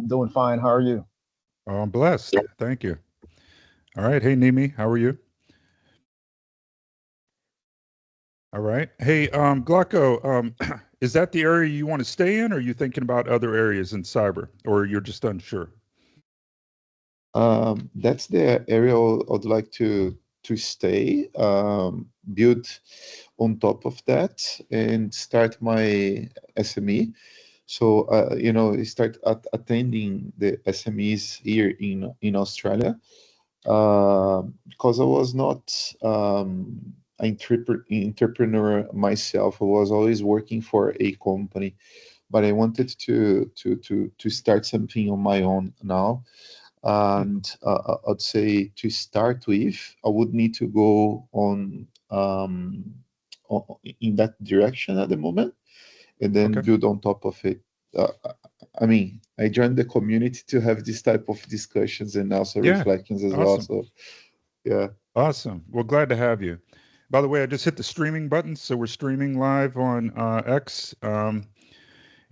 doing fine. How are you? Oh, I'm blessed. Thank you. All right. Hey, Nimi, how are you? All right. Hey, Glauco, is that the area you want to stay in, or are you thinking about other areas in cyber, or you're just unsure? That's the area I'd like to stay, build on top of that, and start my SME. So start attending the SMEs here in Australia, because I was not an entrepreneur myself. I was always working for a company, but I wanted to start something on my own now. And I'd say to start with, I would need to go in that direction at the moment, and then Okay. build on top of it. Uh, I mean, I joined the community to have this type of discussions and also Yeah. reflections as well. Awesome. So yeah. Awesome. Well, glad to have you. By the way, I just hit the streaming button, so we're streaming live on X and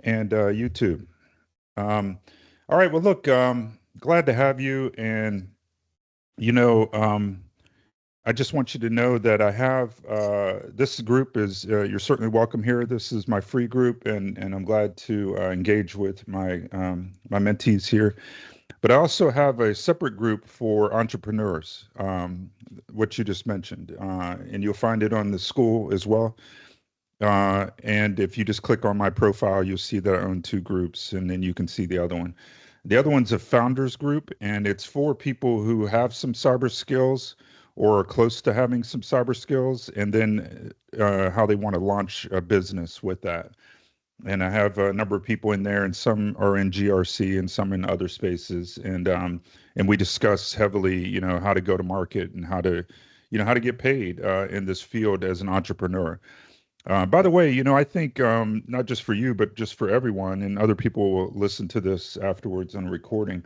YouTube. Um, all right. Well, look, glad to have you, and you know, I just want you to know that I have this group is you're certainly welcome here. This is my free group, and I'm glad to engage with my mentees here. But I also have a separate group for entrepreneurs, what you just mentioned, and you'll find it on the school as well. And if you just click on my profile, you'll see that I own two groups, and then you can see the other one. The other one's a founders group, and it's for people who have some cyber skills or are close to having some cyber skills, and then how they want to launch a business with that. And I have a number of people in there, and some are in GRC and some in other spaces, and we discuss heavily, how to go to market and how to get paid in this field as an entrepreneur. By the way, I think not just for you, but just for everyone, and other people will listen to this afterwards on a recording.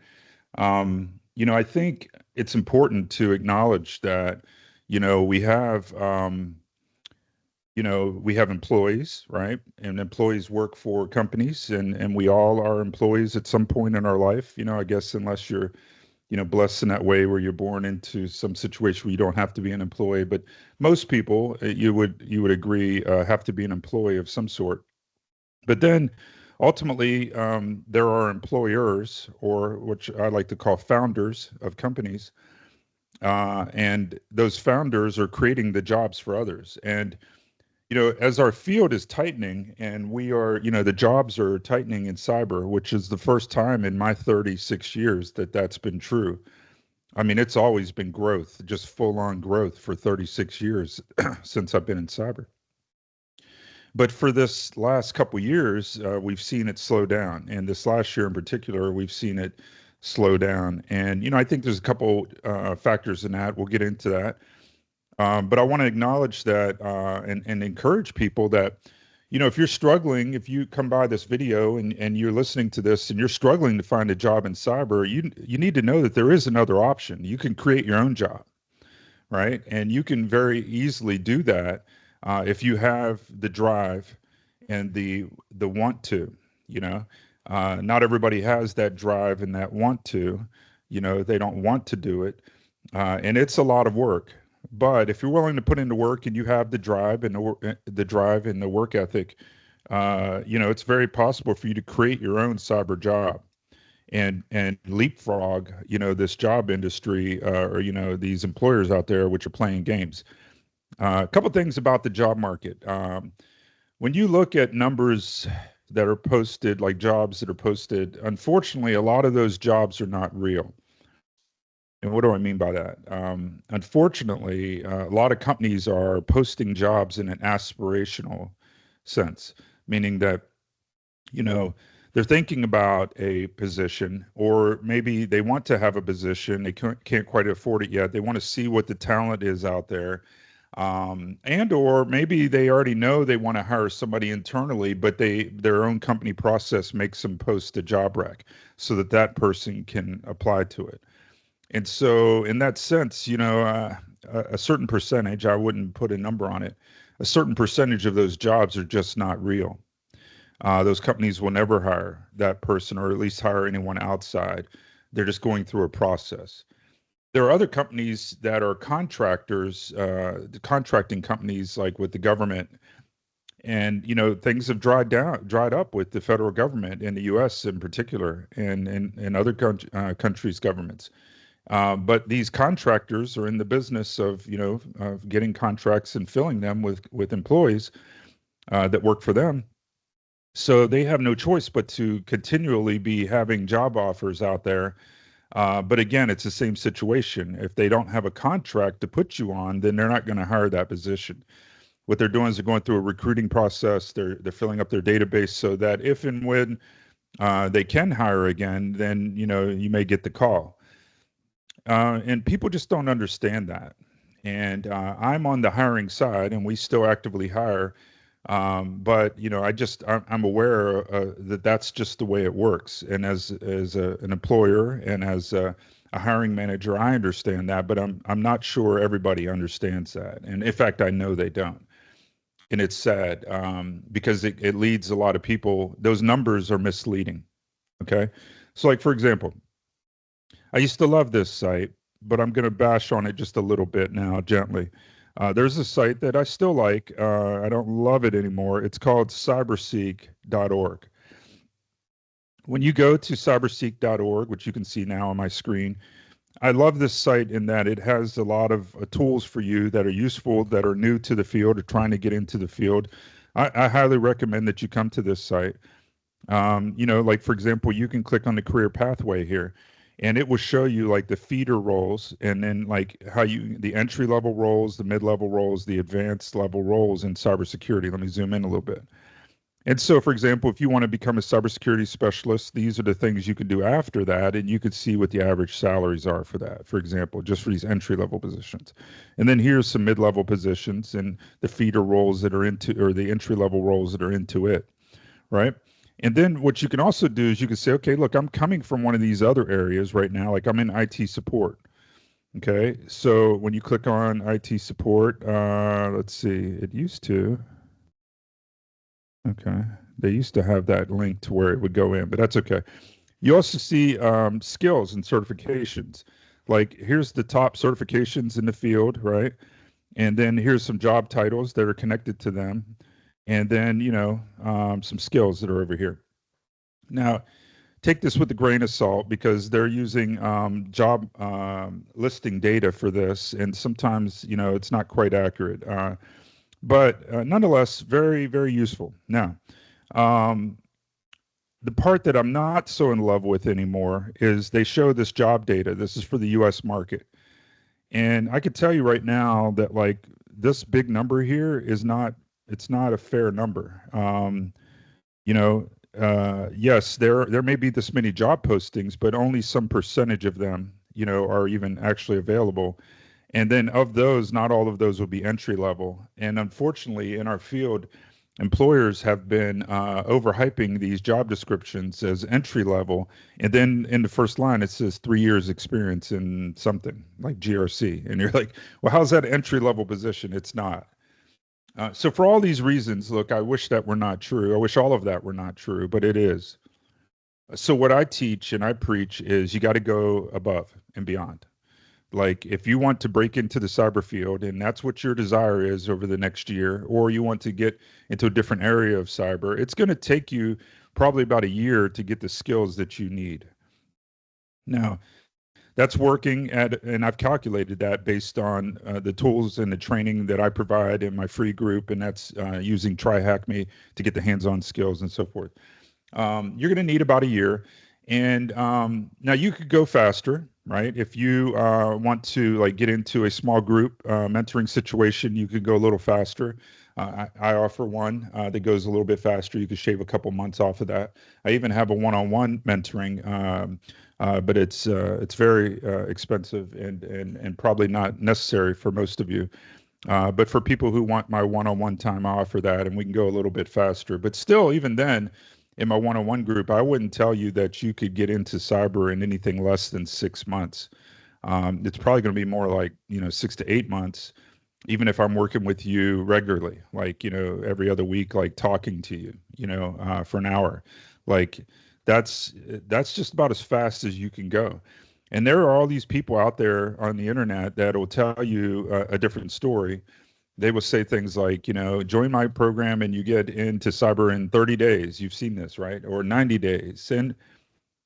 I think it's important to acknowledge that, we have, we have employees, right? And employees work for companies, and we all are employees at some point in our life. I guess unless you're blessed in that way where you're born into some situation where you don't have to be an employee. But most people, you would agree, have to be an employee of some sort. But then ultimately, there are employers, or which I like to call founders of companies, and those founders are creating the jobs for others. And as our field is tightening and we are, the jobs are tightening in cyber, which is the first time in my 36 years that that's been true. I mean, it's always been growth, just full on growth for 36 years since I've been in cyber. But for this last couple years, we've seen it slow down. And this last year in particular, we've seen it slow down. And, I think there's a couple factors in that. We'll get into that. But I want to acknowledge that and encourage people that, if you're struggling, if you come by this video and you're listening to this and you're struggling to find a job in cyber, you need to know that there is another option. You can create your own job, right? And you can very easily do that if you have the drive and the want to. You know, not everybody has that drive and that want to. They don't want to do it, and it's a lot of work. But if you're willing to put into work and you have the drive and the drive and the work ethic, it's very possible for you to create your own cyber job and leapfrog, this job industry or these employers out there which are playing games. A couple things about the job market. When you look at numbers that are posted, like jobs that are posted, unfortunately, a lot of those jobs are not real. And what do I mean by that? Unfortunately, a lot of companies are posting jobs in an aspirational sense, meaning that, you know, they're thinking about a position, or maybe they want to have a position. They can't quite afford it yet. They want to see what the talent is out there. And or maybe they already know they want to hire somebody internally, but their own company process makes them post a job rec so that that person can apply to it. And so, in that sense, a certain percentage, I wouldn't put a number on it, a certain percentage of those jobs are just not real. Those companies will never hire that person, or at least hire anyone outside. They're just going through a process. There are other companies that are contractors, contracting companies like with the government, and things have dried up with the federal government in the U.S. in particular, and other countries' governments. But these contractors are in the business of of getting contracts and filling them with employees that work for them. So they have no choice but to continually be having job offers out there. But again, it's the same situation. If they don't have a contract to put you on, then they're not going to hire that position. What they're doing is they're going through a recruiting process. They're filling up their database so that if and when they can hire again, then you may get the call. And people just don't understand that. And I'm on the hiring side, and we still actively hire. But I'm aware that that's just the way it works. And an employer and as a hiring manager, I understand that, but I'm not sure everybody understands that. And in fact, I know they don't. And it's sad because it leads a lot of people. Those numbers are misleading. Okay, so like for example, I used to love this site, but I'm going to bash on it just a little bit now, gently. There's a site that I still like. I don't love it anymore. It's called cyberseek.org. When you go to cyberseek.org, which you can see now on my screen, I love this site in that it has a lot of tools for you that are useful, that are new to the field or trying to get into the field. I highly recommend that you come to this site. Like for example, you can click on the career pathway here, and it will show you like the feeder roles, and then like the entry level roles, the mid level roles, the advanced level roles in cybersecurity. Let me zoom in a little bit. And so, for example, if you want to become a cybersecurity specialist, these are the things you can do after that, and you could see what the average salaries are for that, for example, just for these entry level positions. And then here's some mid level positions and the feeder roles that are into, or the entry level roles that are into it, right? And then what you can also do is you can say, okay, look, I'm coming from one of these other areas right now, like I'm in IT support. Okay, so when you click on IT support, let's see, it used to. Okay. They used to have that link to where it would go in, but that's okay. You also see skills and certifications. Like here's the top certifications in the field, right? And then here's some job titles that are connected to them. And then, some skills that are over here. Now, take this with a grain of salt because they're using job listing data for this. And sometimes, it's not quite accurate. But nonetheless, very, very useful. Now, um, the part that I'm not so in love with anymore is they show this job data. This is for the US market. And I could tell you right now that like this big number here it's not a fair number. You know, yes, there may be this many job postings, but only some percentage of them, are even actually available. And then of those, not all of those will be entry level. And unfortunately, in our field, employers have been overhyping these job descriptions as entry level. And then in the first line, it says 3 years experience in something like GRC. And you're like, well, how's that entry level position? It's not. So for all these reasons, look, I wish that were not true. I wish all of that were not true, but it is. So what I teach and I preach is you got to go above and beyond. Like if you want to break into the cyber field and that's what your desire is over the next year, or you want to get into a different area of cyber, it's going to take you probably about a year to get the skills that you need. Now, that's working at, and I've calculated that based on the tools and the training that I provide in my free group, and that's using TryHackMe to get the hands-on skills and so forth. You're going to need about a year. And now you could go faster, right? If you want to like get into a small group mentoring situation, you could go a little faster. I offer one that goes a little bit faster. You could shave a couple months off of that. I even have a one-on-one mentoring, but it's very expensive and probably not necessary for most of you. But for people who want my one-on-one time, I offer that, and we can go a little bit faster. But still, even then, in my one-on-one group, I wouldn't tell you that you could get into cyber in anything less than 6 months. It's probably going to be more like 6 to 8 months. even if I'm working with you regularly, like, every other week, like talking to you, for an hour, like that's that's just about as fast as you can go. And there are all these people out there on the internet that will tell you a different story. They will say things like, join my program and you get into cyber in 30 days. You've seen this, right? Or 90 days. And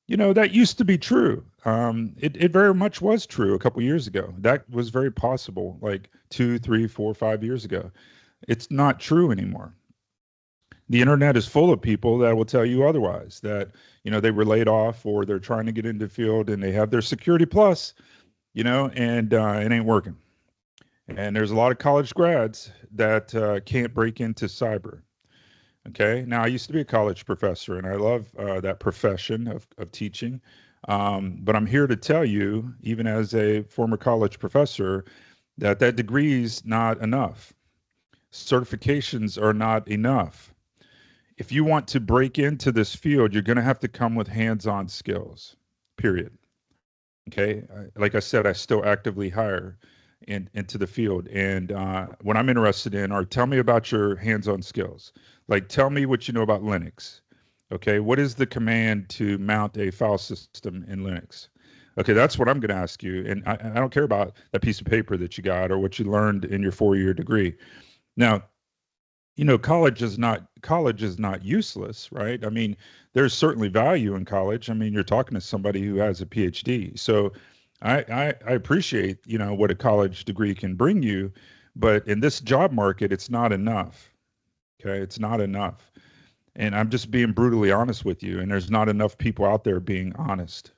that used to be true. It very much was true a couple years ago. That was very possible, like 2, 3, 4, 5 years ago. It's not true anymore. The internet is full of people that will tell you otherwise. That they were laid off or they're trying to get into the field and they have their security plus, and it ain't working. And there's a lot of college grads that can't break into cyber. Okay. Now, I used to be a college professor, and I love that profession of teaching. But I'm here to tell you, even as a former college professor, that that degree is not enough. Certifications are not enough. If you want to break into this field, you're going to have to come with hands-on skills. Period. Okay. Like I said, I still actively hire into the field. And what I'm interested in are, tell me about your hands-on skills. Like, tell me what you know about Linux. Okay. What is the command to mount a file system in Linux? Okay. That's what I'm going to ask you. And I don't care about that piece of paper that you got or what you learned in your 4 year degree. Now, college is not useless, right? I mean, there's certainly value in college. I mean, you're talking to somebody who has a PhD. So I appreciate, what a college degree can bring you, but in this job market, it's not enough. Okay. It's not enough. And I'm just being brutally honest with you. And there's not enough people out there being honest.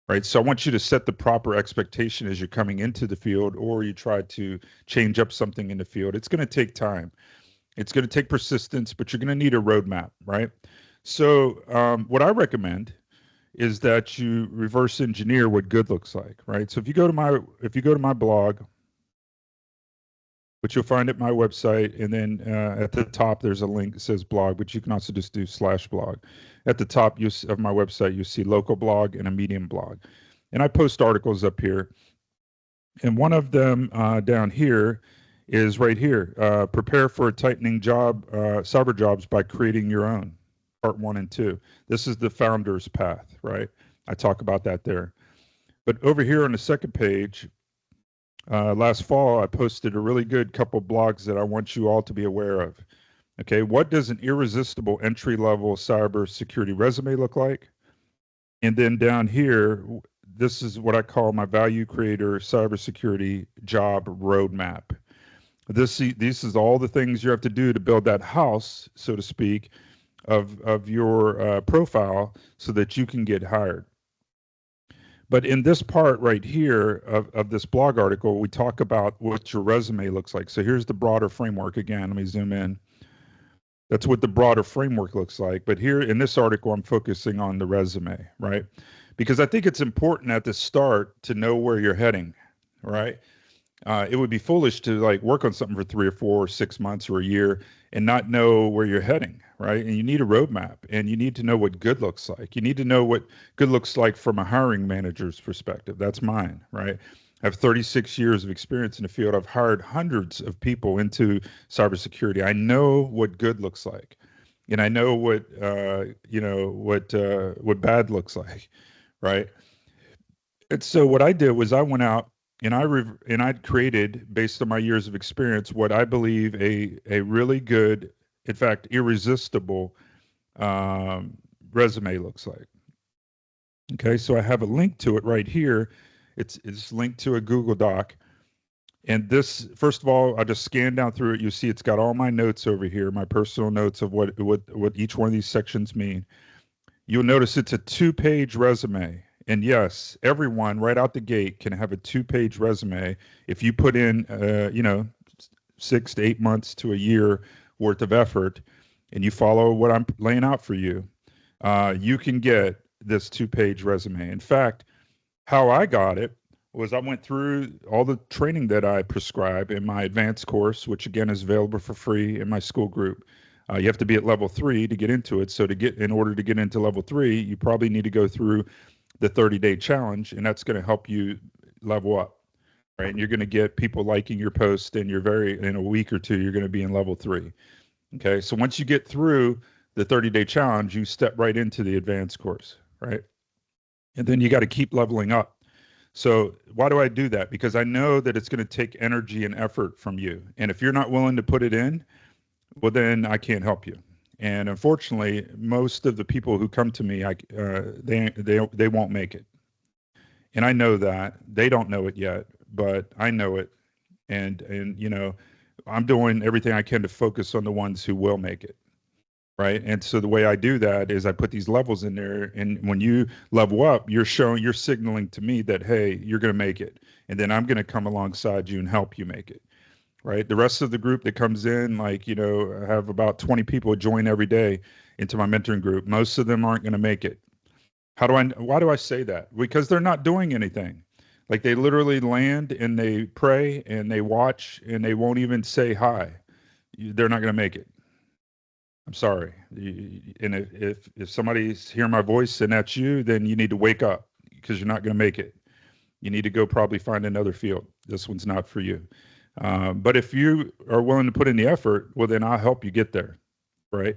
Right. So I want you to set the proper expectation as you're coming into the field or you try to change up something in the field. It's going to take time. It's going to take persistence, but you're going to need a roadmap, right? So, what I recommend is that you reverse engineer what good looks like, right? So if you go to my blog, which you'll find at my website, and then at the top there's a link that says blog, but you can also just do /blog. At the top of my website, you see local blog and a medium blog, and I post articles up here. And one of them down here is right here. Prepare for a tightening cyber jobs by creating your own. Part 1 and 2. This is the founder's path, right? I talk about that there. But over here on the second page, last fall, I posted a really good couple blogs that I want you all to be aware of. Okay, what does an irresistible entry level cybersecurity resume look like? And then down here, this is what I call my value creator cybersecurity job roadmap. This is all the things you have to do to build that house, so to speak, of your profile so that you can get hired. But in this part right here of this blog article, we talk about what your resume looks like. So here's the broader framework again. Let me zoom in. That's what the broader framework looks like. But here in this article, I'm focusing on the resume, right? Because I think it's important at the start to know where you're heading, right? It would be foolish to like work on something for 3 or 4 or 6 months or a year and not know where you're heading, right? And you need a roadmap and you need to know what good looks like. You need to know what good looks like from a hiring manager's perspective. That's mine, right? I have 36 years of experience in the field. I've hired hundreds of people into cybersecurity. I know what good looks like, and I know what bad looks like, right? And so what I did was I went out and I created, based on my years of experience, what I believe a really good, in fact, irresistible um, resume looks like. Okay, so I have a link to it right here. It's linked to a Google Doc. And this, first of all, I just scan down through it. You see, it's got all my notes over here, my personal notes of what each one of these sections mean. You'll notice it's a 2 page resume. And yes, everyone right out the gate can have a 2 page resume if you put in, 6 to 8 months to a year worth of effort and you follow what I'm laying out for you. You can get this 2 page resume. In fact, how I got it was I went through all the training that I prescribe in my advanced course, which again is available for free in my school group. You have to be at level 3 to get into it. So in order to get into level 3, you probably need to go through the 30-day challenge, and that's going to help you level up. right? And you're going to get people liking your post, and in a week or two, you're going to be in level 3. Okay. So once you get through the 30-day challenge, you step right into the advanced course, right? And then you got to keep leveling up. So why do I do that? Because I know that it's going to take energy and effort from you. And if you're not willing to put it in, well, then I can't help you. And unfortunately, most of the people who come to me, they won't make it. And I know that they don't know it yet, but I know it. And I'm doing everything I can to focus on the ones who will make it. Right. And so the way I do that is I put these levels in there. And when you level up, you're signaling to me that, hey, you're going to make it. And then I'm going to come alongside you and help you make it. Right. The rest of the group that comes in, like, I have about 20 people join every day into my mentoring group. Most of them aren't going to make it. Why do I say that? Because they're not doing anything. Like, they literally land and they pray and they watch and they won't even say hi. They're not going to make it. I'm sorry. And if somebody's hearing my voice and that's you, then you need to wake up, because you're not going to make it. You need to go probably find another field. This one's not for you. But if you are willing to put in the effort, well, then I'll help you get there, right?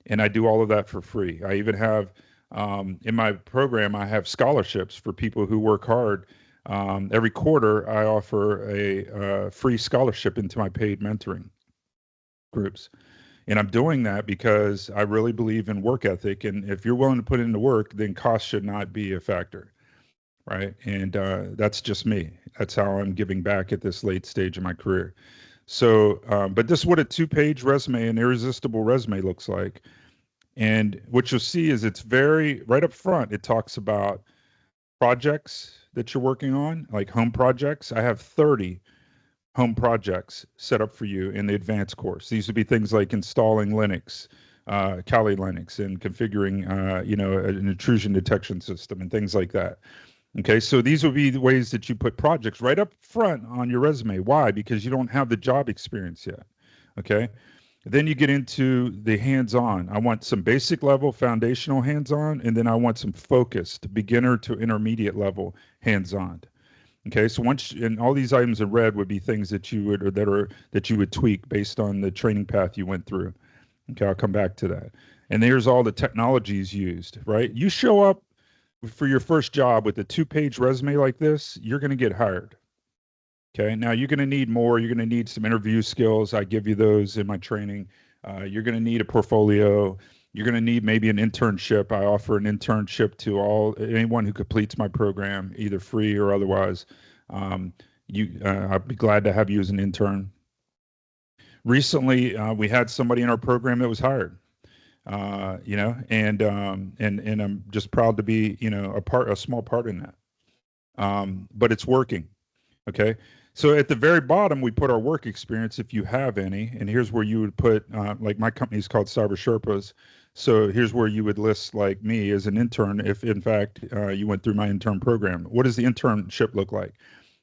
And I do all of that for free. I even have, in my program, I have scholarships for people who work hard. Every quarter, I offer a free scholarship into my paid mentoring groups. And I'm doing that because I really believe in work ethic. And if you're willing to put in the work, then cost should not be a factor, right? And that's just me. That's how I'm giving back at this late stage of my career. So, but this is what a 2-page resume, an irresistible resume, looks like. And what you'll see is it's very right up front. It talks about projects that you're working on, like home projects. I have 30 home projects set up for you in the advanced course. These would be things like installing Linux, Kali Linux, and configuring, an intrusion detection system and things like that. Okay, so these would be the ways that you put projects right up front on your resume. Why? Because you don't have the job experience yet. Okay, then you get into the hands-on. I want some basic level foundational hands-on, and then I want some focused beginner to intermediate level hands-on. Okay, so and all these items in red would be things that you would, or that you would tweak based on the training path you went through. Okay, I'll come back to that. And there's all the technologies used, right? You show up for your first job with a 2-page resume like this, you're going to get hired. Okay, now you're going to need more. You're going to need some interview skills. I give you those in my training. You're going to need a portfolio. You're going to need maybe an internship. I offer an internship to anyone who completes my program, either free or otherwise. I'd be glad to have you as an intern. Recently, we had somebody in our program that was hired. And I'm just proud to be, a small part in that. But it's working. Okay. So at the very bottom, we put our work experience, if you have any. And here's where you would put, like, my company is called Cyber Sherpas. So here's where you would list, like, me as an intern, if in fact you went through my intern program. What does the internship look like?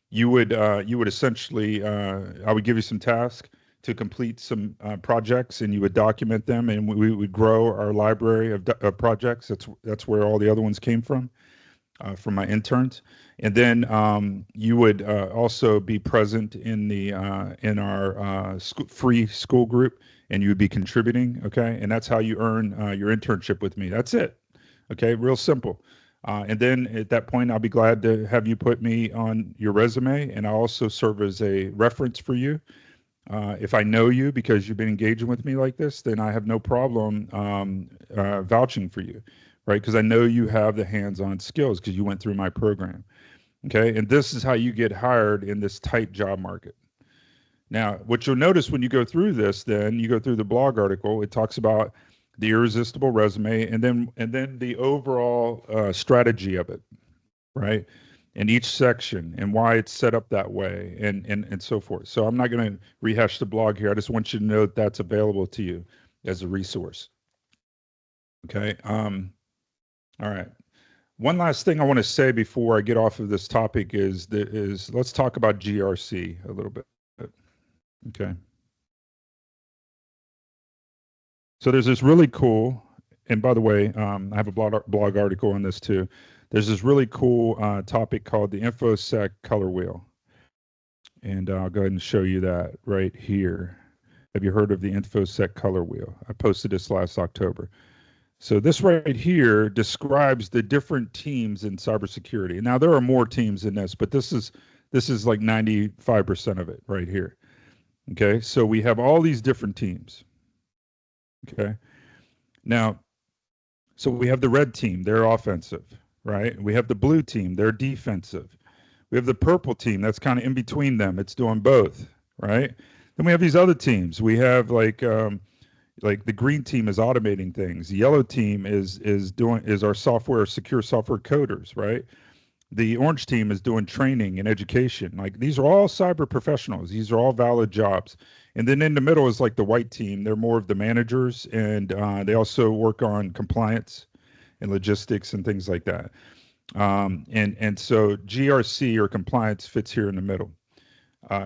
You would essentially, I would give you some tasks to complete some projects, and you would document them, and we would grow our library of projects. That's where all the other ones came from my interns. And then you would also be present in our free school group, and you would be contributing. Okay, and that's how you earn your internship with me. That's it. Okay, real simple. And then at that point, I'll be glad to have you put me on your resume, and I'll also serve as a reference for you. If I know you because you've been engaging with me like this, then I have no problem vouching for you, right? Because I know you have the hands-on skills because you went through my program. Okay, and this is how you get hired in this tight job market. Now, what you'll notice when you go through this, then you go through the blog article, it talks about the irresistible resume, and then the overall strategy of it, right? In each section, and why it's set up that way, and so forth. So I'm not going to rehash the blog here. I just want you to know that that's available to you as a resource. Okay. All right. One last thing I want to say before I get off of this topic is let's talk about GRC a little bit. Okay. So there's this really cool, and by the way, I have a blog article on this too. There's this really cool topic called the InfoSec color wheel. And I'll go ahead and show you that right here. Have you heard of the InfoSec color wheel? I posted this last October. So this right here describes the different teams in cybersecurity. Now there are more teams in this, but this is like 95% of it right here. Okay? So we have all these different teams. Okay? Now, so we have the red team, they're offensive, right? We have the blue team, they're defensive. We have the purple team, that's kind of in between them. It's doing both, right? Then we have these other teams. We have like the green team is automating things. The yellow team is our software, secure software coders, right? The orange team is doing training and education. Like these are all cyber professionals. These are all valid jobs. And then in the middle is like the white team. They're more of the managers, and they also work on compliance and logistics and things like that. And so GRC or compliance fits here in the middle.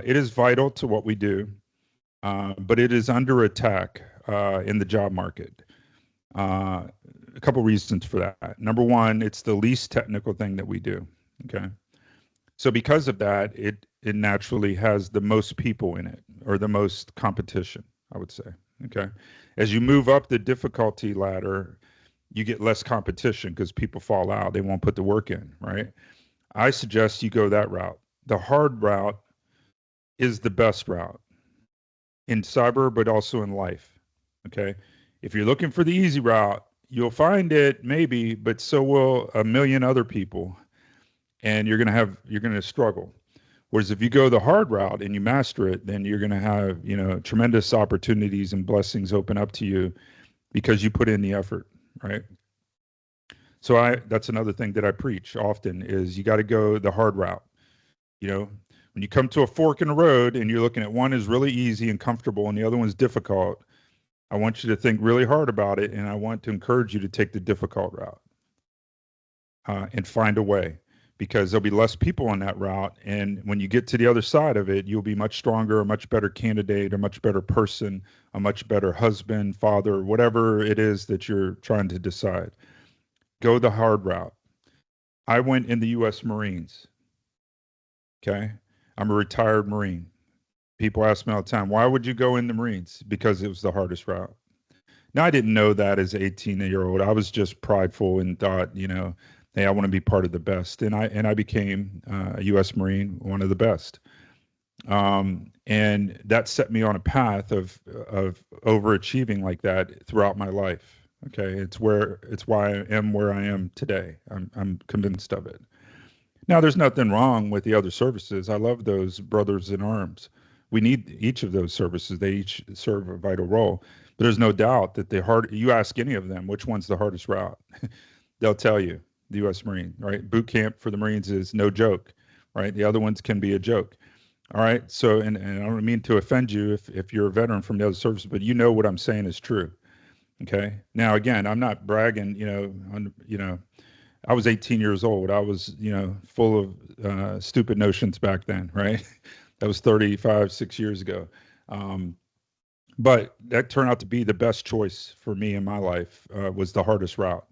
It is vital to what we do, but it is under attack in the job market. Uh, a couple reasons for that. Number one, it's the least technical thing that we do. Okay. So because of that, it naturally has the most people in it, or the most competition, I would say. Okay. As you move up the difficulty ladder, you get less competition because people fall out. They won't put the work in, right? I suggest you go that route. The hard route is the best route in cyber, but also in life. Okay. If you're looking for the easy route, you'll find it maybe, but so will a million other people. And you're going to struggle. Whereas if you go the hard route and you master it, then you're going to have, tremendous opportunities and blessings open up to you because you put in the effort, right? So that's another thing that I preach often is you got to go the hard route. You know, when you come to a fork in the road and you're looking at one is really easy and comfortable and the other one's difficult, I want you to think really hard about it, and I want to encourage you to take the difficult route and find a way, because there'll be less people on that route. And when you get to the other side of it, you'll be much stronger, a much better candidate, a much better person, a much better husband, father, whatever it is that you're trying to decide. Go the hard route. I went in the U.S. Marines. Okay. I'm a retired Marine. People ask me all the time, why would you go in the Marines? Because it was the hardest route. Now, I didn't know that as an 18-year-old. I was just prideful and thought, hey, I want to be part of the best. And I became a U.S. Marine, one of the best. And that set me on a path of overachieving like that throughout my life. Okay, it's why I am where I am today. I'm convinced of it. Now, there's nothing wrong with the other services. I love those brothers in arms. We need each of those services. They each serve a vital role. But there's no doubt that you ask any of them, which one's the hardest route? They'll tell you the U.S. Marine, right? Boot camp for the Marines is no joke, right? The other ones can be a joke. All right. So, and I don't mean to offend you if you're a veteran from the other services, but you know what I'm saying is true. Okay. Now, again, I'm not bragging, I was 18 years old. I was, full of stupid notions back then, right? That was 35, 6 years ago. Um, but that turned out to be the best choice for me in my life, was the hardest route.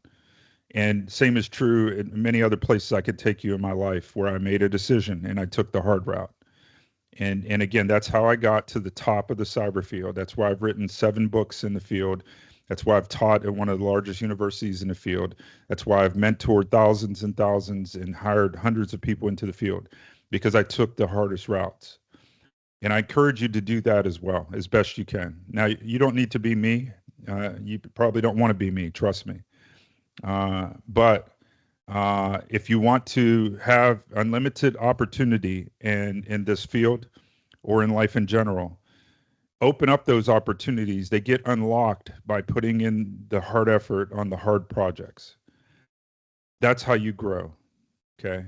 And same is true in many other places I could take you in my life where I made a decision and I took the hard route. And again, that's how I got to the top of the cyber field. That's why I've written 7 books in the field. That's why I've taught at one of the largest universities in the field. That's why I've mentored thousands and thousands and hired hundreds of people into the field, because I took the hardest routes. And I encourage you to do that as well, as best you can. Now, you don't need to be me. You probably don't want to be me, trust me. But if you want to have unlimited opportunity in this field or in life in general, open up those opportunities. They get unlocked by putting in the hard effort on the hard projects. That's how you grow. Okay.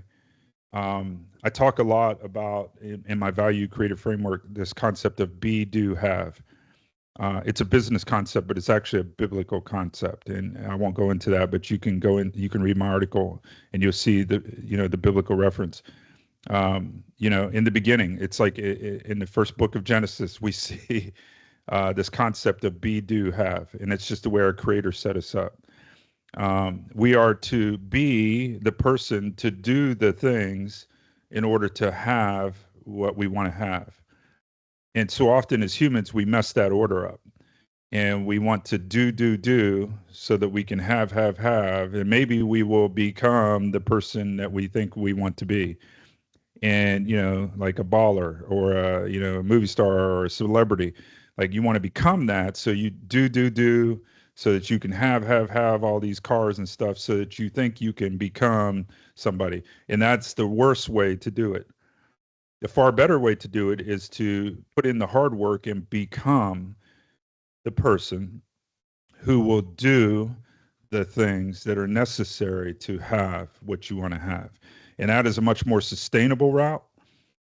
I talk a lot about in my value creative framework this concept of be, do, have. It's a business concept, but it's actually a biblical concept, and I won't go into that. But you can read my article, and you'll see the biblical reference. In the beginning, it's like in the first book of Genesis, we see this concept of be, do, have, and it's just the way our Creator set us up. We are to be the person to do the things in order to have what we want to have. And so often as humans, we mess that order up and we want to do so that we can have, and maybe we will become the person that we think we want to be. And, like a baller or a movie star or a celebrity, like you want to become that. So you do so that you can have all these cars and stuff so that you think you can become somebody. And that's the worst way to do it. The far better way to do it is to put in the hard work and become the person who will do the things that are necessary to have what you want to have. And that is a much more sustainable route.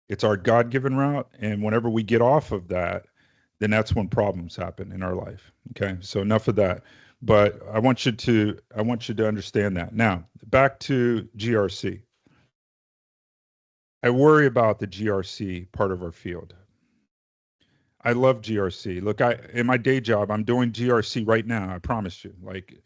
It's our God given route. And whenever we get off of that, then that's when problems happen in our life. Okay. So enough of that. But I want you to understand that. Now, back to GRC. I worry about the GRC part of our field. I love GRC. Look, in my day job, I'm doing GRC right now. I promise you. Like,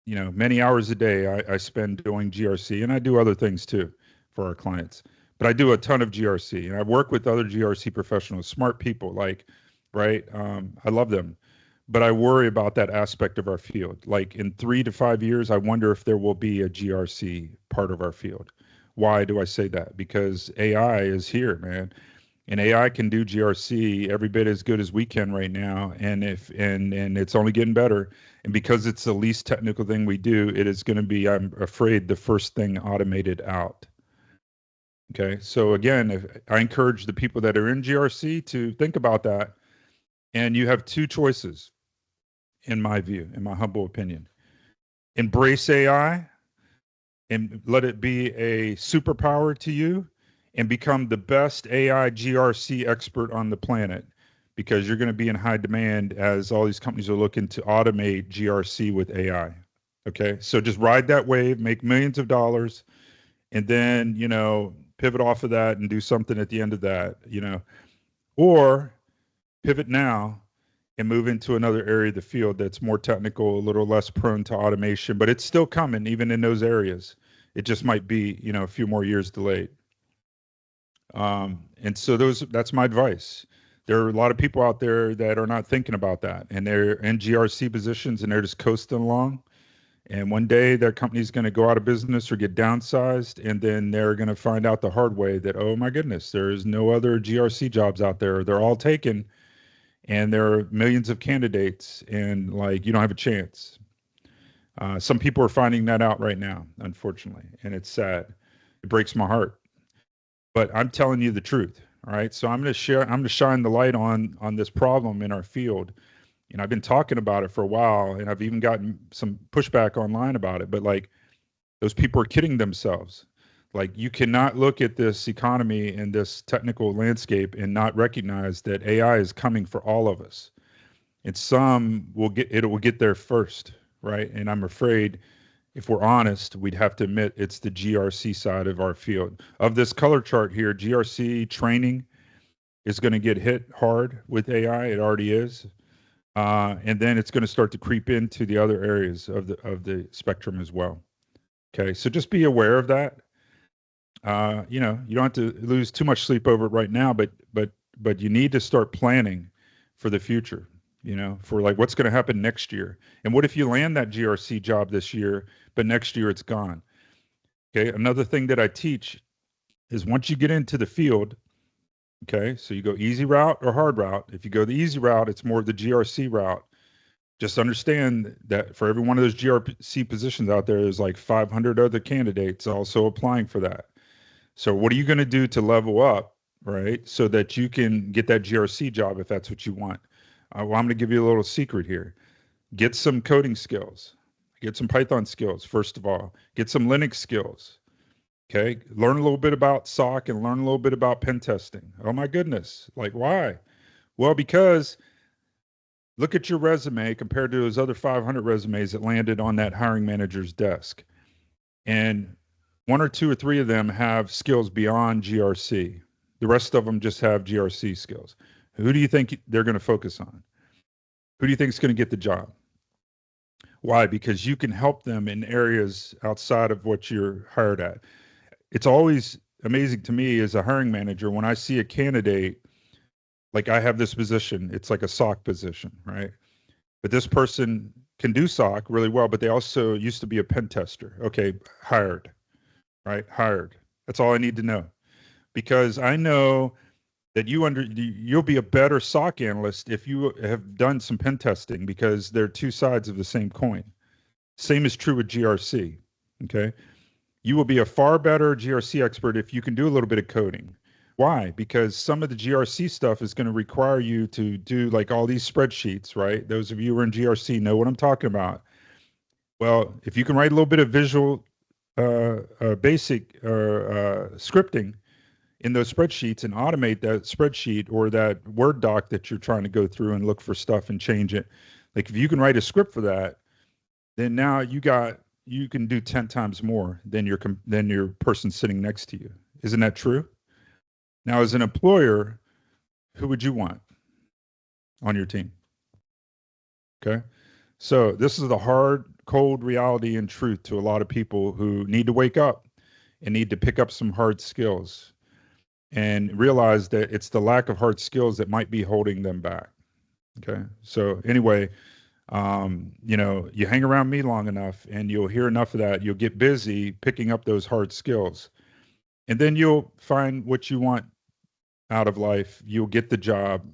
many hours a day I spend doing GRC, and I do other things too for our clients. But I do a ton of GRC, and I work with other GRC professionals, smart people, like, right? I love them, but I worry about that aspect of our field. Like in 3 to 5 years, I wonder if there will be a GRC part of our field. Why do I say that? Because AI is here, man, and AI can do GRC every bit as good as we can right now, and if and it's only getting better. And because it's the least technical thing we do, it is going to be, I'm afraid, the first thing automated out. Okay, so again, if I encourage the people that are in GRC to think about that, and you have two choices, in my view, in my humble opinion: embrace AI and let it be a superpower to you and become the best AI GRC expert on the planet, because you're going to be in high demand as all these companies are looking to automate GRC with AI. Okay. So just ride that wave, make millions of dollars, and then, pivot off of that and do something at the end of that, or pivot now and move into another area of the field that's more technical, a little less prone to automation, but it's still coming even in those areas. It just might be, a few more years delayed. And so that's my advice. There are a lot of people out there that are not thinking about that, and they're in GRC positions and they're just coasting along. And one day their company's going to go out of business or get downsized, and then they're going to find out the hard way that, oh my goodness, there's no other GRC jobs out there. They're all taken, and there are millions of candidates, and like you don't have a chance. Some people are finding that out right now, unfortunately, and it's sad. It breaks my heart, but I'm telling you the truth. All right, so I'm going to share. I'm going to shine the light on this problem in our field. And I've been talking about it for a while, and I've even gotten some pushback online about it. But like, those people are kidding themselves. Like, you cannot look at this economy and this technical landscape and not recognize that AI is coming for all of us. And some will get it will get there first, right? And I'm afraid, if we're honest, we'd have to admit it's the GRC side of our field. Of this color chart here, GRC training is going to get hit hard with AI. It already is. And then it's going to start to creep into the other areas of the spectrum as well. Okay, so just be aware of that. You don't have to lose too much sleep over it right now, but you need to start planning for the future. For like what's going to happen next year, and what if you land that GRC job this year, but next year it's gone. Okay, another thing that I teach is once you get into the field, okay, so you go easy route or hard route. If you go the easy route, it's more of the GRC route. Just understand that for every one of those GRC positions out there, there's like 500 other candidates also applying for that. So what are you going to do to level up, right? So that you can get that GRC job if that's what you want. Well, I'm going to give you a little secret here. Get some coding skills. Get some Python skills, first of all. Get some Linux skills. Okay. Learn a little bit about SOC and learn a little bit about pen testing. Oh my goodness. Like, why? Well, because look at your resume compared to those other 500 resumes that landed on that hiring manager's desk. And one or two or three of them have skills beyond GRC. The rest of them just have GRC skills. Who do you think they're going to focus on? Who do you think is going to get the job? Why? Because you can help them in areas outside of what you're hired at. It's always amazing to me as a hiring manager when I see a candidate, like I have this position, it's like a SOC position, right? But this person can do SOC really well, but they also used to be a pen tester. Okay, hired, right? Hired. That's all I need to know because I know that you'll be a better SOC analyst if you have done some pen testing because they're two sides of the same coin. Same is true with GRC. Okay. You will be a far better GRC expert if you can do a little bit of coding. Why? Because some of the GRC stuff is going to require you to do like all these spreadsheets, right? Those of you who are in GRC know what I'm talking about. Well, if you can write a little bit of visual, basic scripting in those spreadsheets and automate that spreadsheet or that Word doc that you're trying to go through and look for stuff and change it. Like if you can write a script for that, then now you can do 10 times more than your person sitting next to you. Isn't that true? Now, as an employer, who would you want on your team? Okay. So this is the hard, cold reality and truth to a lot of people who need to wake up and need to pick up some hard skills and realize that it's the lack of hard skills that might be holding them back. Okay. So anyway, you hang around me long enough and you'll hear enough of that. You'll get busy picking up those hard skills. And then you'll find what you want out of life. You'll get the job.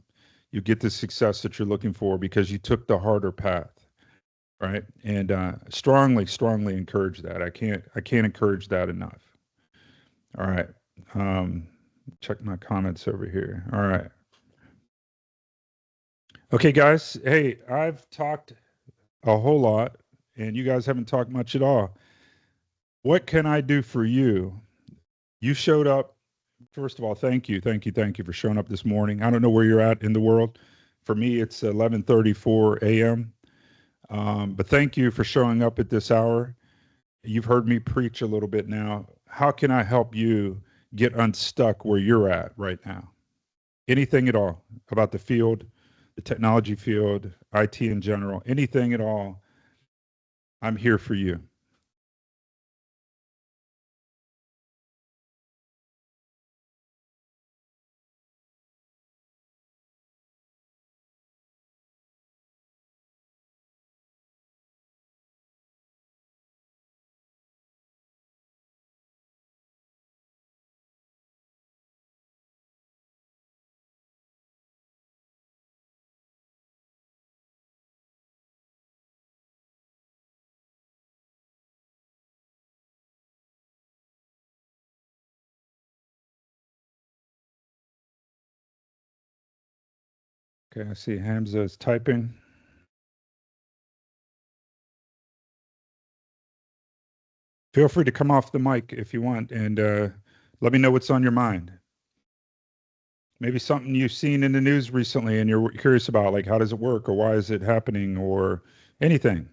You'll get the success that you're looking for because you took the harder path. Right. And strongly, strongly encourage that. I can't encourage that enough. All right. Check my comments over here. All right. Okay, guys. Hey, I've talked a whole lot and you guys haven't talked much at all. What can I do for you? You showed up. First of all, thank you, thank you, thank you for showing up this morning. I don't know where you're at in the world. For me, it's 11:34 a.m. But thank you for showing up at this hour. You've heard me preach a little bit now. How can I help you get unstuck where you're at right now? Anything at all about the field, the technology field, IT in general, anything at all, I'm here for you. Okay, I see Hamza is typing. Feel free to come off the mic if you want and let me know what's on your mind. Maybe something you've seen in the news recently and you're curious about, like how does it work or why is it happening or anything.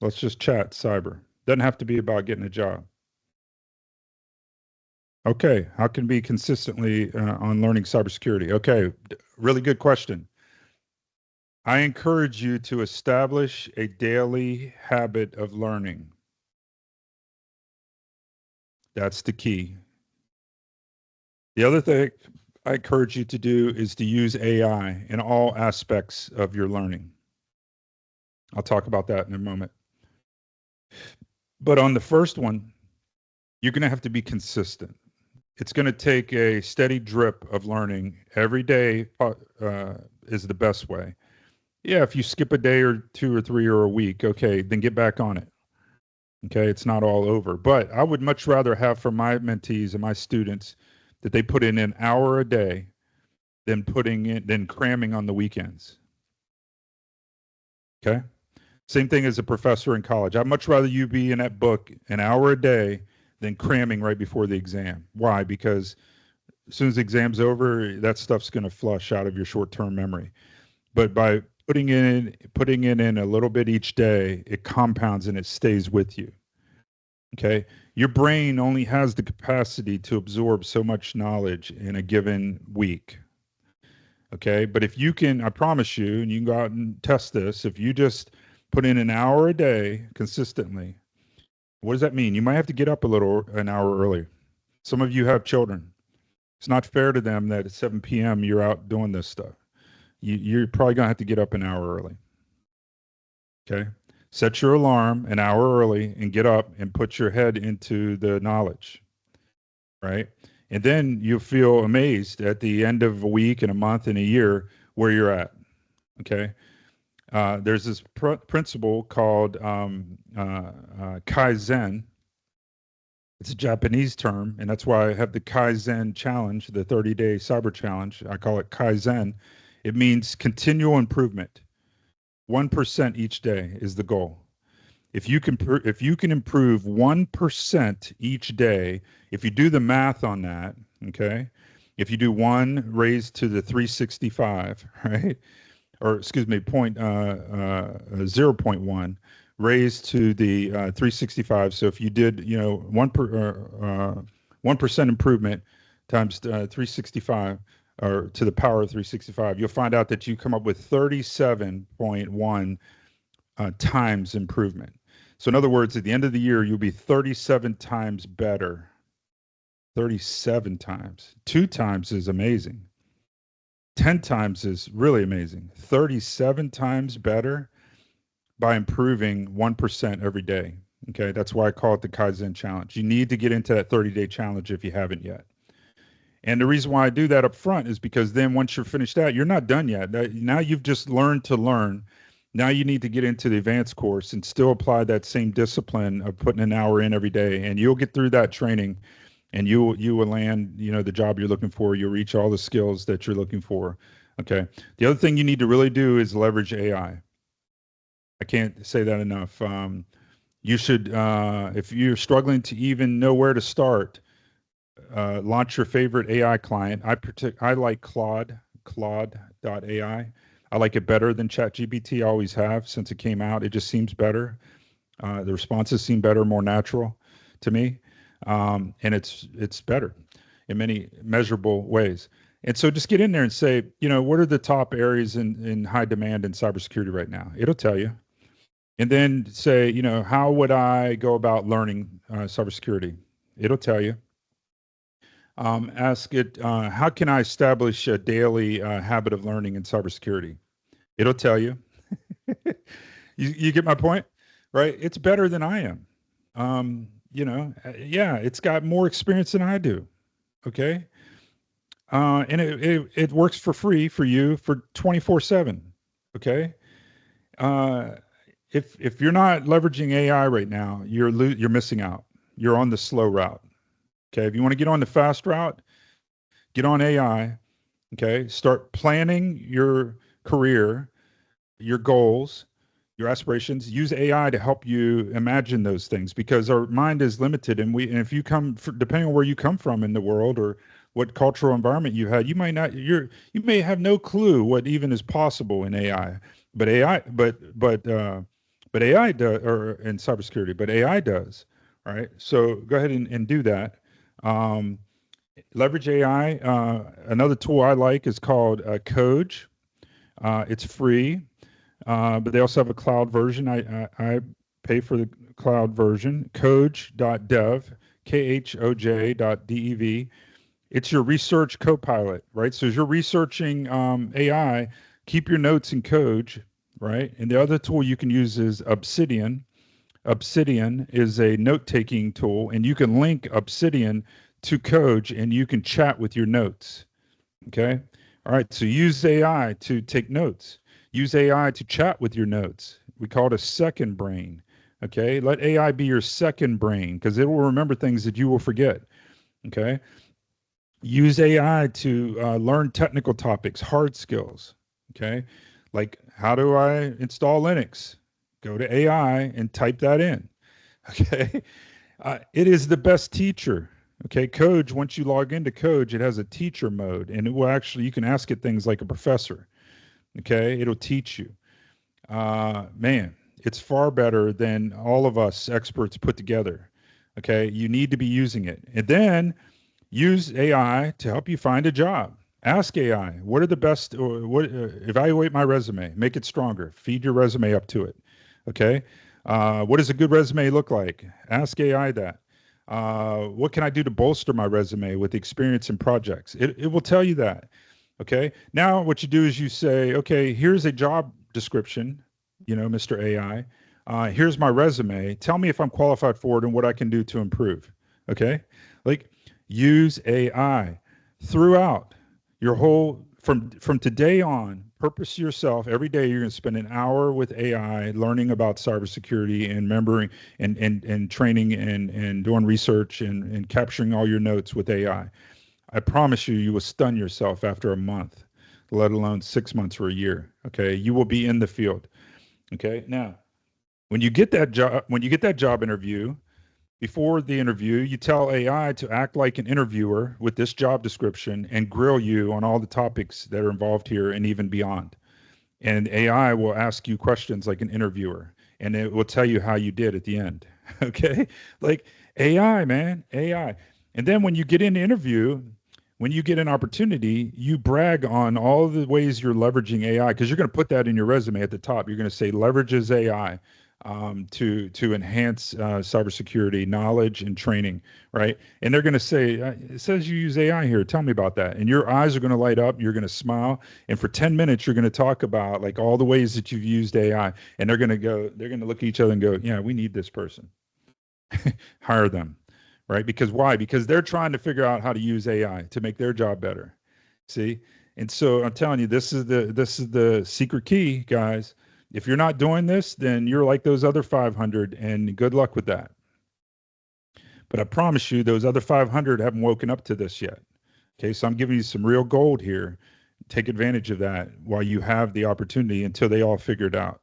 Let's just chat cyber. Doesn't have to be about getting a job. Okay, how can be consistently on learning cybersecurity? Okay, really good question. I encourage you to establish a daily habit of learning. That's the key. The other thing I encourage you to do is to use AI in all aspects of your learning. I'll talk about that in a moment. But on the first one, you're going to have to be consistent. It's going to take a steady drip of learning every day is the best way. Yeah, if you skip a day or two or three or a week, okay, then get back on it. Okay, it's not all over. But I would much rather have from my mentees and my students that they put in an hour a day than cramming on the weekends. Okay? Same thing as a professor in college. I'd much rather you be in that book an hour a day than cramming right before the exam. Why? Because as soon as the exam's over, that stuff's going to flush out of your short-term memory. But by putting it in a little bit each day, it compounds and it stays with you. Okay? Your brain only has the capacity to absorb so much knowledge in a given week. Okay? But if you can, I promise you, and you can go out and test this, if you just put in an hour a day consistently, what does that mean? You might have to get up an hour early. Some of you have children. It's not fair to them that at 7 p.m. you're out doing this stuff. You're probably going to have to get up an hour early. Okay. Set your alarm an hour early and get up and put your head into the knowledge, right? And then you'll feel amazed at the end of a week and a month and a year where you're at. Okay. There's this principle called Kaizen. It's a Japanese term, and that's why I have the Kaizen challenge, the 30-day cyber challenge. I call it Kaizen. It means continual improvement. 1% each day is the goal. If you can improve 1% each day, if you do the math on that, okay, if you do one raised to the 365, right, or excuse me, 0.1 raised to the 365. So if you did, 1% improvement times 365, or to the power of 365, you'll find out that you come up with 37.1 times improvement. So in other words, at the end of the year, you'll be 37 times better. 37 times. 2 times is amazing. 10 times is really amazing. 37 times better by improving 1% every day. Okay, that's why I call it the Kaizen challenge. You need to get into that 30-day challenge if you haven't yet. And the reason why I do that up front is because then once you're finished that, you're not done yet. Now you've just learned to learn. Now you need to get into the advanced course and still apply that same discipline of putting an hour in every day. And you'll get through that training and you will land, the job you're looking for. You'll reach all the skills that you're looking for. Okay. The other thing you need to really do is leverage AI. I can't say that enough. You should, if you're struggling to even know where to start, launch your favorite AI client. I like Claude.ai. I like it better than ChatGPT. I always have since it came out. It just seems better. The responses seem better, more natural to me, and it's better in many measurable ways. And so just get in there and say, what are the top areas in high demand in cybersecurity right now? It'll tell you. And then say, how would I go about learning cybersecurity? It'll tell you. Ask it, how can I establish a daily habit of learning in cybersecurity? It'll tell you. You get my point, right? It's better than I am. Yeah, it's got more experience than I do. Okay. And it works for free for you for 24/7. Okay. Uh, if you're not leveraging AI right now, you're missing out. You're on the slow route. Okay. If you want to get on the fast route, get on AI. Okay. Start planning your career, your goals, your aspirations. Use AI to help you imagine those things because our mind is limited. And if you depending on where you come from in the world or what cultural environment you had, you may have no clue what even is possible in AI. But AI, but AI does, or in cybersecurity, but AI does. All right. So go ahead and do that. Um, Leverage AI. Another tool I like is called Code. It's free, but they also have a cloud version. I pay for the cloud version. Khoj.dev, Khoj.dev. It's your research co-pilot, right? So as you're researching AI, keep your notes in Khoj, right? And the other tool you can use is Obsidian. Obsidian is a note-taking tool, and you can link Obsidian to Khoj, and you can chat with your notes. Okay. All right. So use AI to take notes. Use AI to chat with your notes. We call it a second brain. Okay. Let AI be your second brain because it will remember things that you will forget. Okay. Use AI to learn technical topics, hard skills. Okay. Like, how do I install Linux? Go to AI and type that in. Okay. It is the best teacher. Okay, Code, once you log into Code, it has a teacher mode and it will actually, you can ask it things like a professor. Okay, it'll teach you. Man, it's far better than all of us experts put together. Okay, you need to be using it. And then use AI to help you find a job. Ask AI, what are the best, or evaluate my resume, make it stronger, feed your resume up to it. Okay, what does a good resume look like? Ask AI that. What can I do to bolster my resume with experience in projects? It will tell you that. Okay. Now, what you do is you say, okay, here's a job description, Mr. AI. Here's my resume. Tell me if I'm qualified for it and what I can do to improve. Okay. Like use AI throughout your whole from today on. Purpose yourself every day. You're going to spend an hour with AI learning about cybersecurity and remembering and training and doing research and capturing all your notes with AI. I promise you, you will stun yourself after a month, let alone 6 months or a year. Okay, you will be in the field. Okay, now when you get that job interview, before the interview, you tell AI to act like an interviewer with this job description and grill you on all the topics that are involved here and even beyond. And AI will ask you questions like an interviewer, and it will tell you how you did at the end. Okay, like AI, man, AI. And then when you get in the interview, when you get an opportunity, you brag on all the ways you're leveraging AI because you're going to put that in your resume at the top. You're going to say leverages AI to enhance cybersecurity knowledge and training, right? And they're going to say it says you use AI here. Tell me about that. And your eyes are going to light up. You're going to smile, and for 10 minutes, you're going to talk about like all the ways that you've used AI. And they're going to look at each other and go, yeah, we need this person. Hire them, right? Because why? Because they're trying to figure out how to use AI to make their job better. See? And so I'm telling you, this is the secret key, guys. If you're not doing this, then you're like those other 500, and good luck with that. But I promise you, those other 500 haven't woken up to this yet. Okay, so I'm giving you some real gold here. Take advantage of that while you have the opportunity until they all figure it out.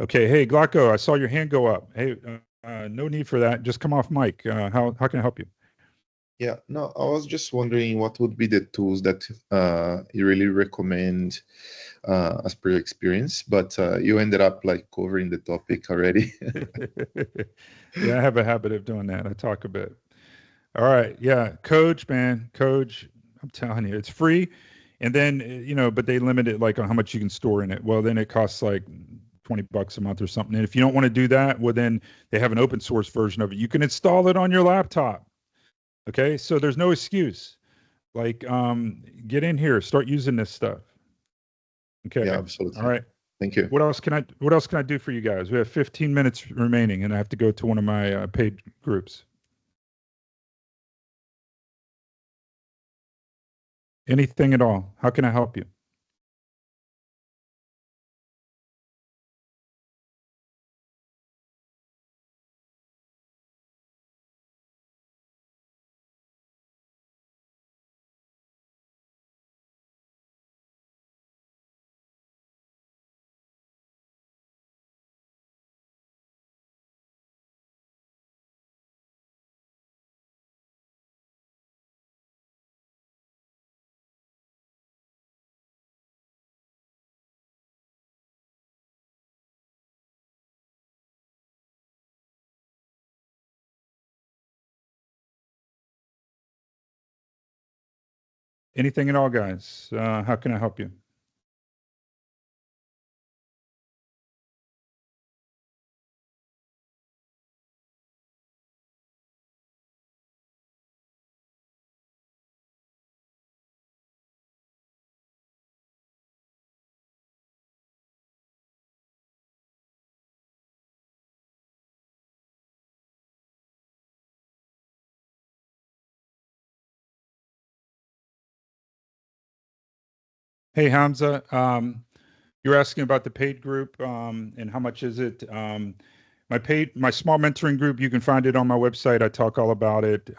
Okay, hey Glocko, I saw your hand go up. Hey, no need for that. Just come off mic. How can I help you? Yeah, no, I was just wondering what would be the tools that you really recommend as per your experience, but you ended up like covering the topic already. Yeah, I have a habit of doing that. I talk a bit. All right, yeah, Coach, man, Coach. I'm telling you, it's free, and then but they limit it like on how much you can store in it. Well, then it costs like $20 a month or something. And if you don't want to do that, well, then they have an open source version of it. You can install it on your laptop. Okay, so there's no excuse. Like, get in here, start using this stuff. Yeah, Okay, all absolutely. right. Thank you. What else can I do for you guys? We have 15 minutes remaining, and I have to go to one of my paid groups. Anything at all? How can I help you? Anything at all, guys? How can I help you? Hey, Hamza. You're asking about the paid group and how much is it? My small mentoring group. You can find it on my website. I talk all about it.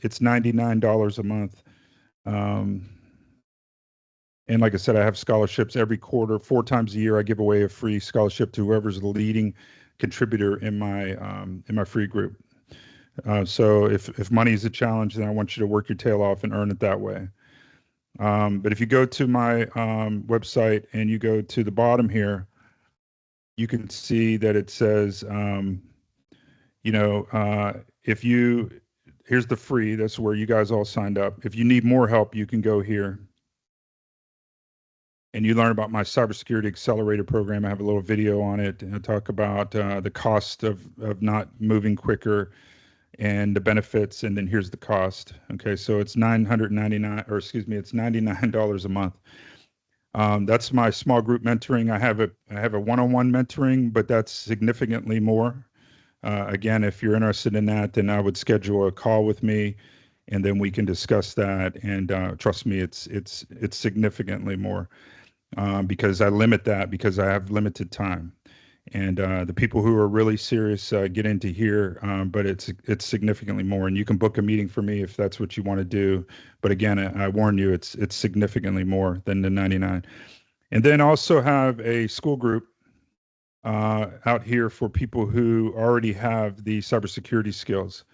It's $99 a month. Um, and like I said, I have scholarships every quarter, 4 times a year. I give away a free scholarship to whoever's the leading contributor in my free group. So if money is a challenge, then I want you to work your tail off and earn it that way. But if you go to my website and you go to the bottom here, you can see that it says, you know, if you, here's the free, that's where you guys all signed up. If you need more help, you can go here and you learn about my cybersecurity accelerator program. I have a little video on it and I talk about the cost of not moving quicker and the benefits, and then here's the cost. Okay, so it's 999, or excuse me, it's $99 a month. That's my small group mentoring. I have a one-on-one mentoring, but that's significantly more. Again, if you're interested in that, then I would schedule a call with me, and then we can discuss that. And trust me, it's significantly more, because I limit that because I have limited time. And the people who are really serious get into here, but it's significantly more. And you can book a meeting for me if that's what you want to do. But again, I warn you, it's significantly more than the 99. And then also have a school group out here for people who already have the cybersecurity skills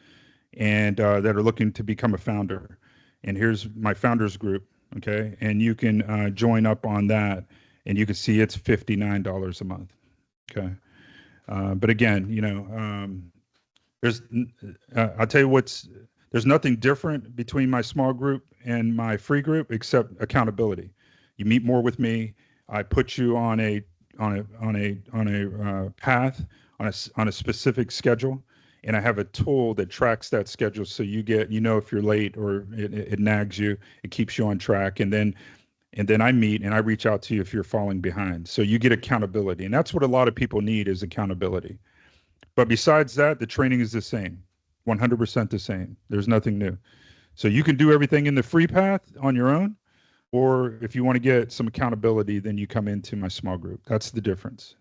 and that are looking to become a founder. And here's my founders group. Okay. And you can join up on that, and you can see it's $59 a month. Okay. But again, there's, I'll tell you there's nothing different between my small group and my free group except accountability. You meet more with me. I put you on a path, on a specific schedule, and I have a tool that tracks that schedule, so if you're late or it nags you, it keeps you on track, and then I meet and I reach out to you if you're falling behind. So you get accountability, and that's what a lot of people need is accountability. But besides that, the training is the same, 100% the same. There's nothing new. So you can do everything in the free path on your own, or if you want to get some accountability, then you come into my small group. That's the difference.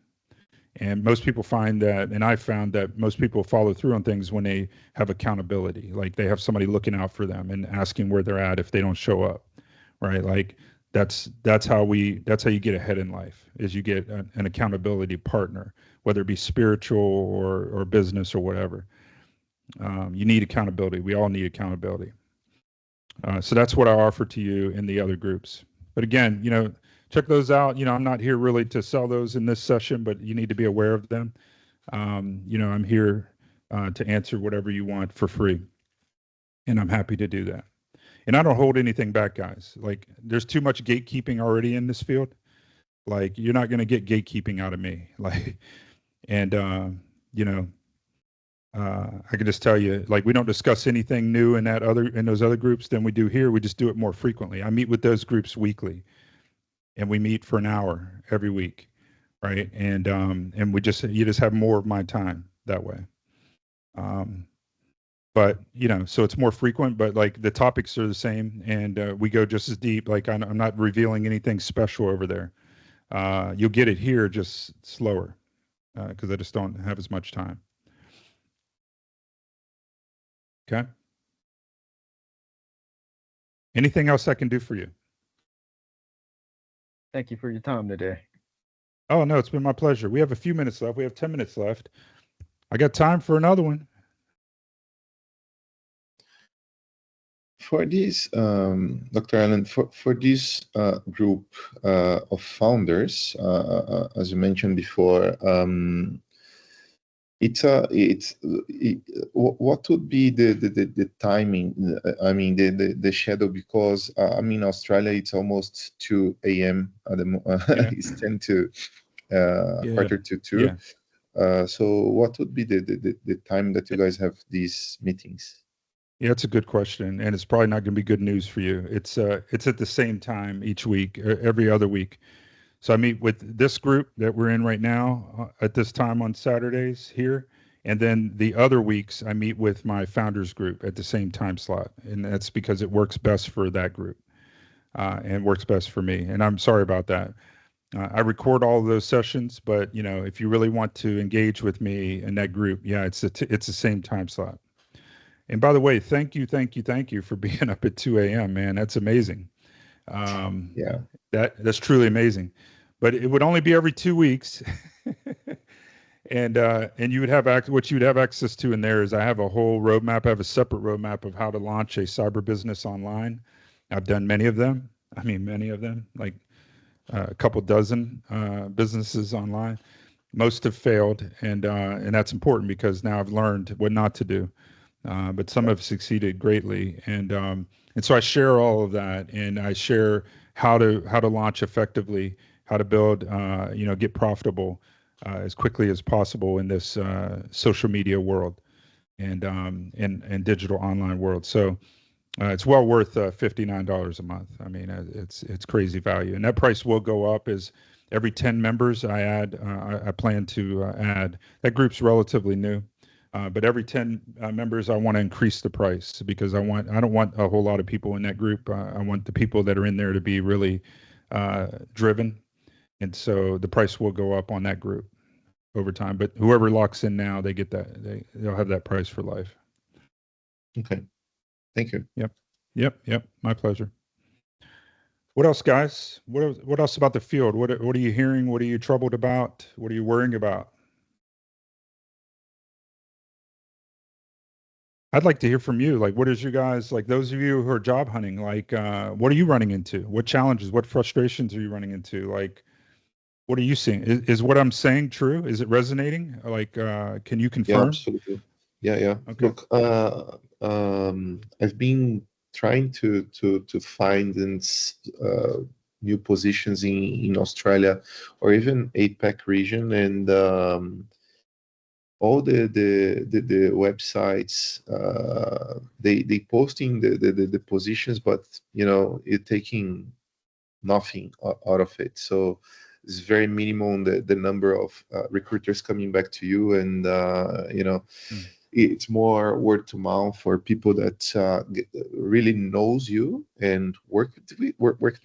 And most people find that, and I found that most people follow through on things when they have accountability. Like they have somebody looking out for them and asking where they're at if they don't show up, right? Like that's how you get ahead in life, is you get an accountability partner, whether it be spiritual or business or whatever. You need accountability. We all need accountability. So that's what I offer to you in the other groups. But again, check those out. I'm not here really to sell those in this session, but you need to be aware of them. I'm here to answer whatever you want for free, and I'm happy to do that. And I don't hold anything back, guys. Like, there's too much gatekeeping already in this field. Like, you're not going to get gatekeeping out of me. Like, and you know, I can just tell you, like, we don't discuss anything new in those other groups than we do here. We just do it more frequently. I meet with those groups weekly, and we meet for an hour every week, right? And you just have more of my time that way. Um, but so it's more frequent, but like the topics are the same, and we go just as deep. Like I'm not revealing anything special over there. You'll get it here, just slower, because I just don't have as much time. Okay. Anything else I can do for you? Thank you for your time today. Oh, no, it's been my pleasure. We have a few minutes left. We have 10 minutes left. I got time for another one. For this, Dr. Allen, for this group of founders, as you mentioned before, what would be the timing? I mean, the schedule, because I'm in Australia. It's almost 2 a.m. at Yeah. it's 10 to Yeah. quarter to 2. Yeah. So what would be the time that you guys have these meetings? Yeah, it's a good question, and it's probably not going to be good news for you. It's at the same time each week, every other week. So I meet with this group that we're in right now at this time on Saturdays here, and then the other weeks I meet with my founders group at the same time slot, and that's because it works best for that group, and works best for me. And I'm sorry about that. I record all of those sessions, but if you really want to engage with me in that group, yeah, it's the same time slot. And by the way, thank you for being up at 2 a.m., man. That's amazing. Um, Yeah. that's truly amazing. But it would only be every 2 weeks. And you would have what you would have access to in there is I have a whole roadmap. I have a separate roadmap of how to launch a cyber business online. I've done many of them. I mean, many of them, like a couple dozen businesses online. Most have failed, and that's important because now I've learned what not to do. But some have succeeded greatly, and so I share all of that, and I share how to launch effectively, how to build, get profitable as quickly as possible in this social media world. and digital online world. So it's well worth $59 a month. I mean, it's crazy value, and that price will go up as every 10 members I add. I plan to add. That group's relatively new, but every 10 members, I want to increase the price because I don't want a whole lot of people in that group. I want the people that are in there to be really driven, and so the price will go up on that group over time. But whoever locks in now, they get that. They'll have that price for life. Okay. Thank you. Yep. Yep. My pleasure. What else, guys? What else about the field? What are you hearing? What are you troubled about? What are you worrying about? I'd like to hear from you. Like, what is you guys like? Those of you who are job hunting, like, what are you running into? What challenges? What frustrations are you running into? Like, what are you seeing? Is what I'm saying true? Is it resonating? Like, can you Yeah, confirm? absolutely. Yeah, yeah. Okay. Look, I've been trying to find new positions in Australia or even APAC region, and all the websites, they posting the positions, but it taking nothing out of it. So it's very minimal the number of recruiters coming back to you, and Mm, it's more word to mouth for people that really knows you and worked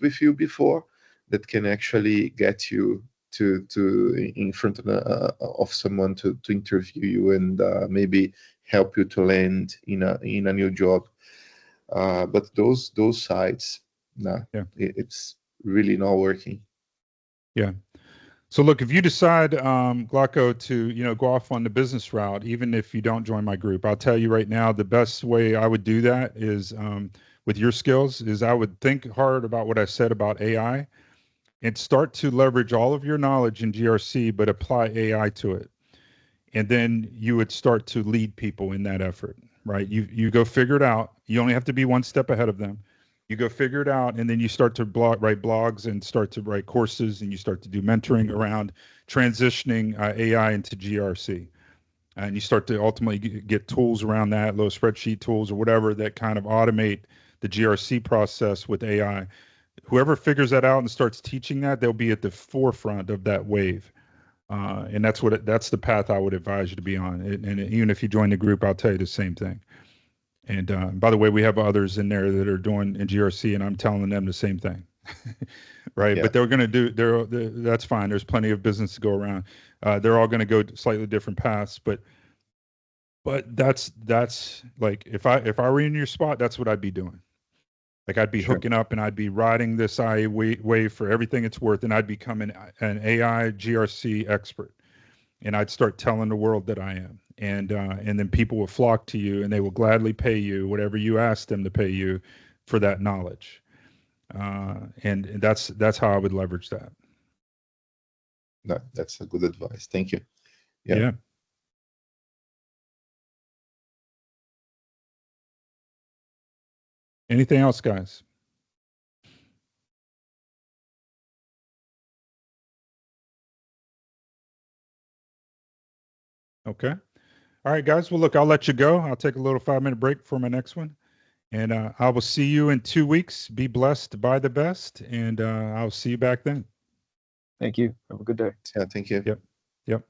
with you before, that can actually get you to in front of someone to interview you, and maybe help you to land in a new job. But those sites, nah, yeah. it's really not working. Yeah. So look, if you decide, Glauco, to go off on the business route, even if you don't join my group, I'll tell you right now, the best way I would do that is with your skills is I would think hard about what I said about AI and start to leverage all of your knowledge in GRC, but apply AI to it. And then you would start to lead people in that effort, right? You go figure it out. You only have to be one step ahead of them. You go figure it out, and then you start to write blogs and start to write courses, and you start to do mentoring around transitioning AI into GRC. And you start to ultimately get tools around that, little spreadsheet tools or whatever that kind of automate the GRC process with AI. Whoever figures that out and starts teaching that, they'll be at the forefront of that wave. And that's the path I would advise you to be on. And even if you join the group, I'll tell you the same thing. And by the way, we have others in there that are doing in GRC, and I'm telling them the same thing, right? Yeah, But that's fine. There's plenty of business to go around. They're all going to go slightly different paths, but that's like if I were in your spot, that's what I'd be doing. Like I'd be sure. hooking up and I'd be riding this IA wave for everything it's worth, and I'd become an AI GRC expert, and I'd start telling the world that I am, and then people will flock to you, and they will gladly pay you whatever you ask them to pay you for that knowledge, and that's how I would leverage that. No, that's a good advice. Thank you. Yeah. Yeah. Anything else, guys? Okay. All right, guys. Well, look, I'll let you go. I'll take a little 5-minute break for my next one. And I will see you in 2 weeks. Be blessed by the best. And I'll see you back then. Thank you. Have a good day. Yeah, thank you. Yep. Yep.